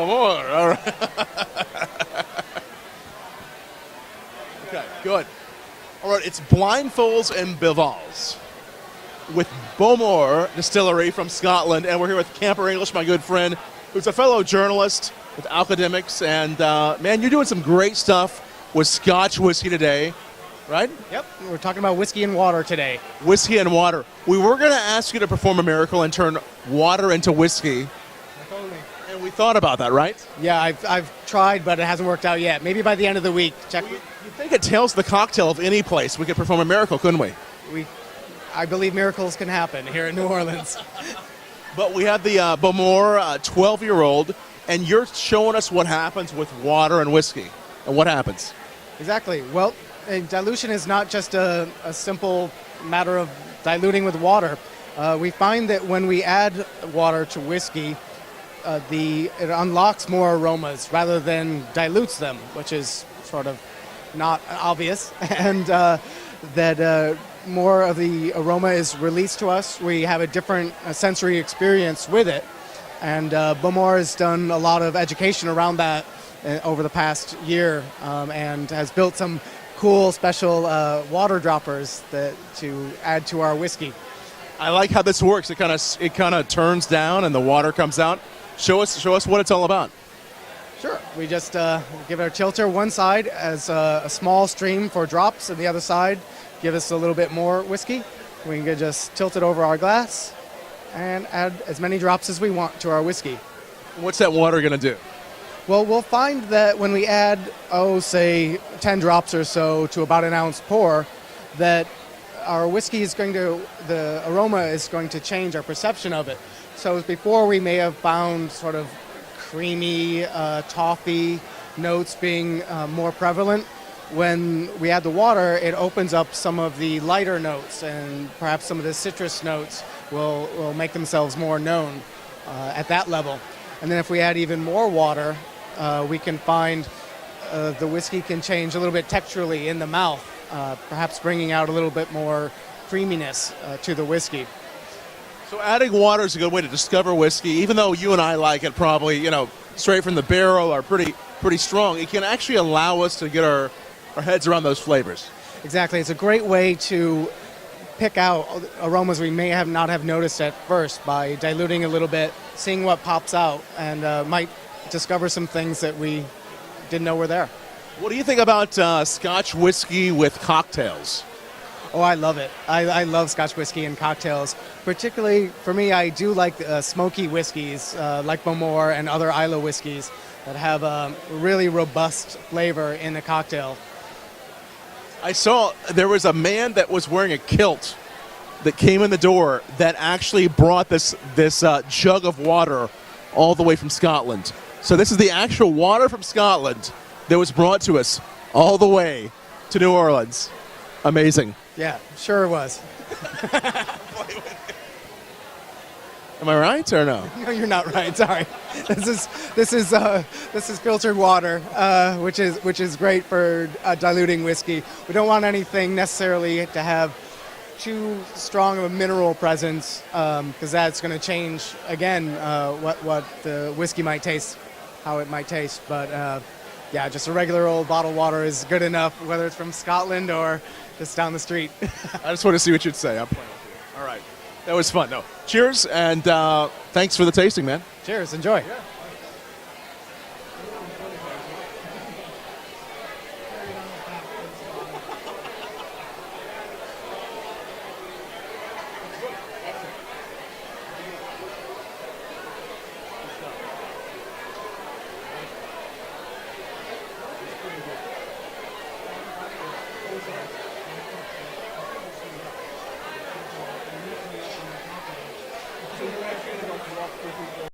Bowmore. All right. Okay, good. All right, it's blindfolds and bivals with Bowmore Distillery from Scotland, and we're here with Camper English, my good friend, who's a fellow journalist with Academics, and man, you're doing some great stuff with Scotch whiskey today, right? Yep, we're talking about whiskey and water today. Whiskey and water. We were going to ask you to perform a miracle and turn water into whiskey, Totally. and we thought about that, right? Yeah, I've tried, but it hasn't worked out yet. Maybe by the end of the week. Check. You think it tells the cocktail of any place we could perform a miracle, couldn't we? I believe miracles can happen here in New Orleans. But we have the Bowmore 12-year-old, and you're showing us what happens with water and whiskey. And what happens? Exactly. Well, dilution is not just a simple matter of diluting with water. We find that when we add water to whiskey, it unlocks more aromas rather than dilutes them, which is sort of not obvious. And that more of the aroma is released to us. We have a different sensory experience with it. And Bowmore has done a lot of education around that over the past year and has built some cool special water droppers to add to our whiskey. I like how this works. It kind of turns down and the water comes out. Show us what it's all about. Sure. We just give our tilter one side as a small stream for drops, and the other side give us a little bit more whiskey. We can just tilt it over our glass and add as many drops as we want to our whiskey. What's that water going to do? Well, we'll find that when we add, say 10 drops or so to about an ounce pour, that our whiskey the aroma is going to change our perception of it. So before we may have found sort of creamy, toffee notes being more prevalent. When we add the water, it opens up some of the lighter notes, and perhaps some of the citrus notes will make themselves more known at that level. And then if we add even more water, we can find the whiskey can change a little bit texturally in the mouth, perhaps bringing out a little bit more creaminess to the whiskey. So adding water is a good way to discover whiskey, even though you and I like it probably, straight from the barrel or pretty strong. It can actually allow us to get our heads around those flavors. Exactly. It's a great way to pick out aromas we may not have noticed at first by diluting a little bit, seeing what pops out, and might discover some things that we didn't know were there. What do you think about Scotch whiskey with cocktails? Oh, I love it. I love Scotch whiskey and cocktails. Particularly for me, I do like smoky whiskeys like Bowmore and other Islay whiskeys that have a really robust flavor in a cocktail. I saw there was a man that was wearing a kilt that came in the door that actually brought this jug of water all the way from Scotland. So this is the actual water from Scotland that was brought to us all the way to New Orleans. Amazing. Yeah, sure it was. Am I right or no? No, you're not right. Sorry. This is filtered water, which is great for diluting whiskey. We don't want anything necessarily to have too strong of a mineral presence, because that's going to change again what the whiskey might taste, how it might taste. But yeah, just a regular old bottled water is good enough, whether it's from Scotland or just down the street. I just want to see what you'd say. I'm playing with you. All right. That was fun. No. Cheers, and thanks for the tasting, man. Cheers. Enjoy. Yeah.